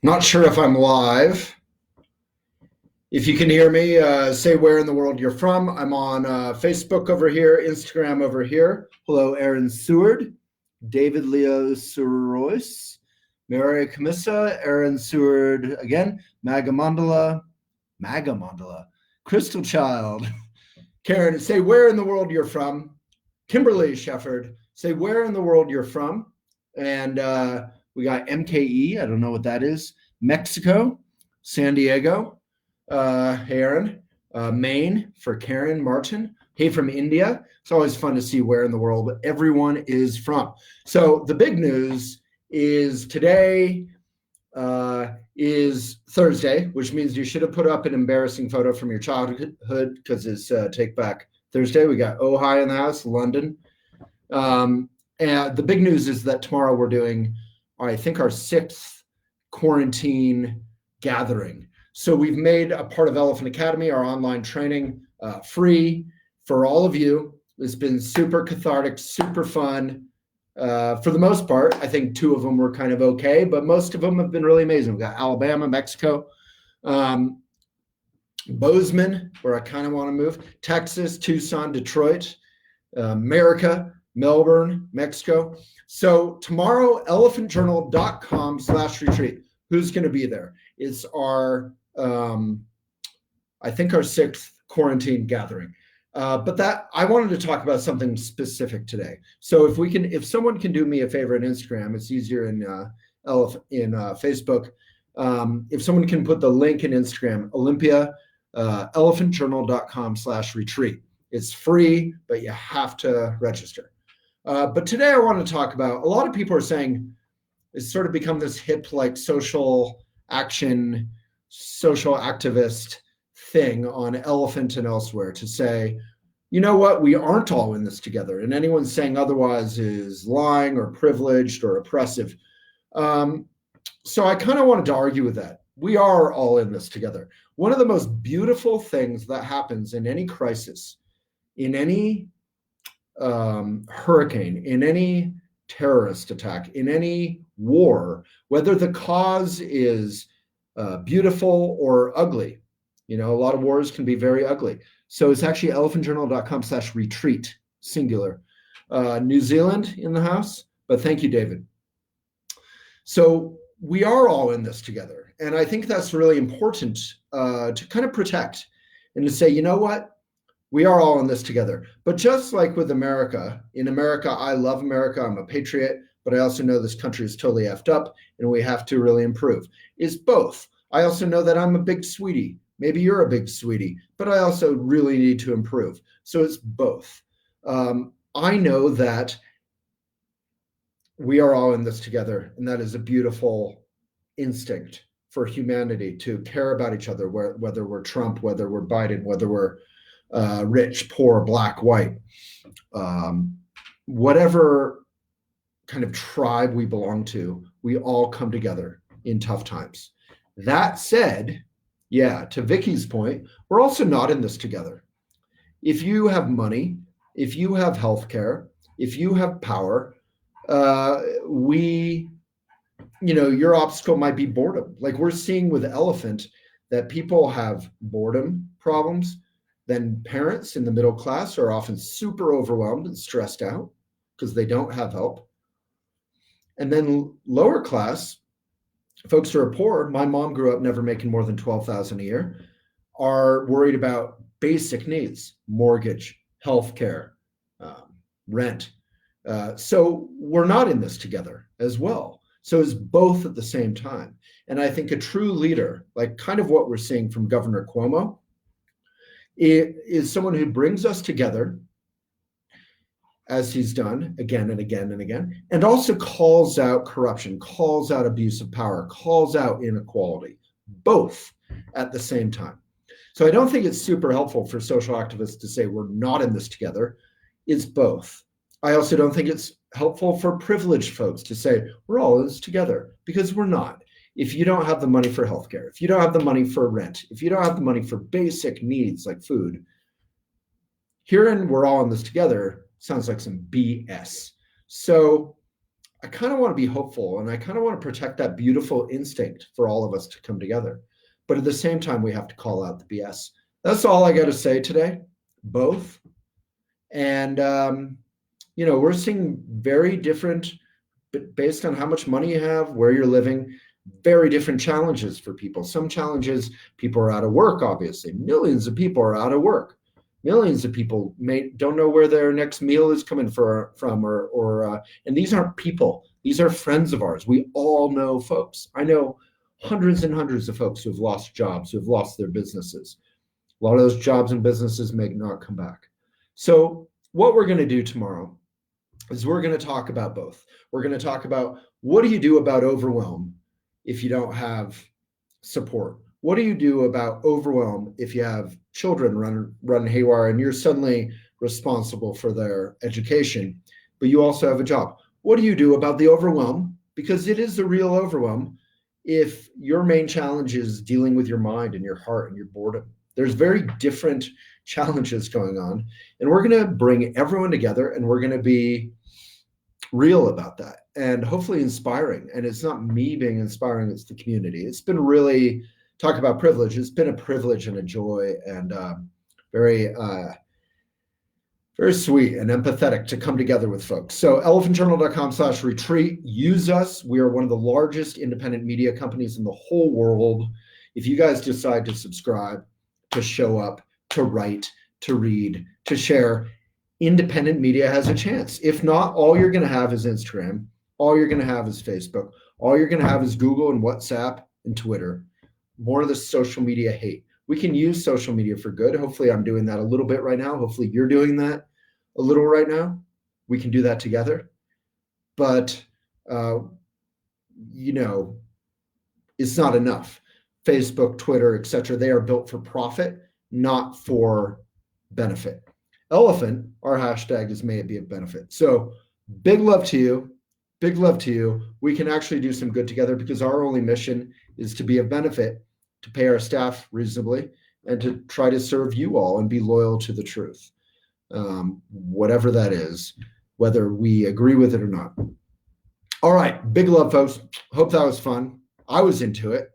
Not sure if I'm live. If you can hear me, say where in the world you're from. I'm on Facebook over here, Instagram over here. Hello, Aaron Seward, David Leo Surois, Maria Camissa, Aaron Seward again, Maga Mandala, Crystal Child, Karen, say where in the world you're from. Kimberly Shefford, say where in the world you're from. And we got MKE, I don't know what that is, Mexico, San Diego, hey Aaron, Maine for Karen Martin, hey from India. It's always fun to see where in the world everyone is from. So the big news is today is Thursday, which means you should have put up an embarrassing photo from your childhood because it's Take Back Thursday. We got Ojai in the house, London. And the big news is that tomorrow we're doing, I think, our 6th quarantine gathering. So we've made a part of Elephant Academy, our online training, free for all of you. It's been super cathartic, super fun. For the most part, I think 2 of them were kind of okay, but most of them have been really amazing. We've got Alabama, Mexico, Bozeman, where I kind of want to move, Texas, Tucson, Detroit, America, Melbourne, Mexico. So tomorrow, elephantjournal.com/retreat. Who's going to be there? It's our, I think, our 6th quarantine gathering. But that I wanted to talk about something specific today. So if someone can do me a favor on Instagram, it's easier in Facebook. If someone can put the link in Instagram, Olympia, elephantjournal.com/retreat. It's free, but you have to register. But today I want to talk about, a lot of people are saying it's sort of become this hip, like social action, social activist thing on Elephant and elsewhere to say, you know what, we aren't all in this together. And anyone saying otherwise is lying or privileged or oppressive. So I kind of wanted to argue with that. We are all in this together. One of the most beautiful things that happens in any crisis, in any hurricane, in any terrorist attack, in any war, whether the cause is beautiful or ugly. You know, a lot of wars can be very ugly. So it's actually elephantjournal.com/retreat, singular. New Zealand in the house, but thank you, David. So we are all in this together. And I think that's really important to kind of protect and to say, you know what? We are all in this together. But just like with America, in America, I love America. I'm a patriot, but I also know this country is totally effed up and we have to really improve. It's both. I also know that I'm a big sweetie. Maybe you're a big sweetie, but I also really need to improve. So it's both. I know that we are all in this together, and that is a beautiful instinct for humanity to care about each other, whether we're Trump, whether we're Biden, whether we're rich, poor, black, white, whatever kind of tribe we belong to, we all come together in tough times. That said, yeah, to Vicky's point, we're also not in this together. If you have money, if you have healthcare, if you have power, your obstacle might be boredom. Like we're seeing with Elephant that people have boredom problems. Then parents in the middle class are often super overwhelmed and stressed out because they don't have help. And then lower class, folks who are poor, my mom grew up never making more than $12,000 a year, are worried about basic needs, mortgage, healthcare, rent. So we're not in this together as well. So it's both at the same time. And I think a true leader, like kind of what we're seeing from Governor Cuomo, is someone who brings us together, as he's done again and again and again, and also calls out corruption, calls out abuse of power, calls out inequality, both at the same time. So I don't think it's super helpful for social activists to say we're not in this together. It's both. I also don't think it's helpful for privileged folks to say we're all in this together, because we're not. If you don't have the money for healthcare, if you don't have the money for rent, if you don't have the money for basic needs like food, hearing we're all in this together sounds like some BS. So I kind of want to be hopeful, and I kind of want to protect that beautiful instinct for all of us to come together. But at the same time, we have to call out the BS. That's all I got to say today, both. And, we're seeing very different, but based on how much money you have, where you're living, very different challenges for people. Some challenges, people are out of work, obviously. Millions of people are out of work. Millions of people don't know where their next meal is coming from, and these aren't people. These are friends of ours. We all know folks. I know hundreds and hundreds of folks who have lost jobs, who have lost their businesses. A lot of those jobs and businesses may not come back. So what we're going to do tomorrow is we're going to talk about both. We're going to talk about, what do you do about overwhelm if you don't have support? What do you do about overwhelm if you have children run haywire and you're suddenly responsible for their education, but you also have a job? What do you do about the overwhelm? Because it is a real overwhelm if your main challenge is dealing with your mind and your heart and your boredom. There's very different challenges going on, and we're going to bring everyone together, and we're going to be real about that and hopefully inspiring. And it's not me being inspiring, it's the community. It's been really, talk about privilege, it's been a privilege and a joy, and very sweet and empathetic to come together with folks. So elephantjournal.com/retreat, use us. We are one of the largest independent media companies in the whole world. If you guys decide to subscribe, to show up, to write, to read, to share, independent media has a chance. If not, all you're going to have is Instagram. All you're going to have is Facebook. All you're going to have is Google and WhatsApp and Twitter. More of the social media hate. We can use social media for good. Hopefully I'm doing that a little bit right now. Hopefully you're doing that a little right now. We can do that together. But, it's not enough. Facebook, Twitter, etc. They are built for profit, not for benefit. Elephant, our hashtag is may it be a benefit. So big love to you. Big love to you. We can actually do some good together, because our only mission is to be a benefit, to pay our staff reasonably, and to try to serve you all and be loyal to the truth. Whatever that is, whether we agree with it or not. All right. Big love, folks. Hope that was fun. I was into it.